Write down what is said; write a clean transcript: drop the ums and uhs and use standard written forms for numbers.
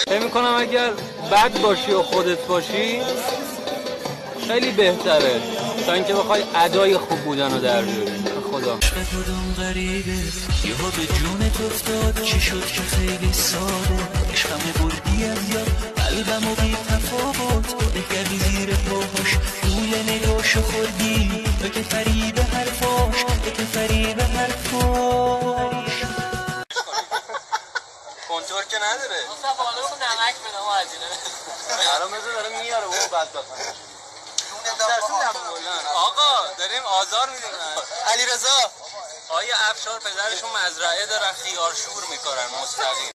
فکر میکنم اگر بد باشی و خودت باشی خیلی بهتره تا اینکه بخوای ادای خوب بودن رو در بیاری. خدا کدوم غریبه یهو به جونت افتاد چی شد که خیلی ساده عشقمو بردی از یاد قلبمو بی تفاوت بگردی زیر پاهاش گول نگاشو خوردی تو که فریب حرفاش تو که فریب حرفاش کنتور که نداره اصلا بالو نمک بده ما عجیله الان مثل داره میاره اون بدبخت آقا داریم آزار میدیم علیرضا آیا افشار پدرشون مزرعه دارن خیار شور میکنن مستقیم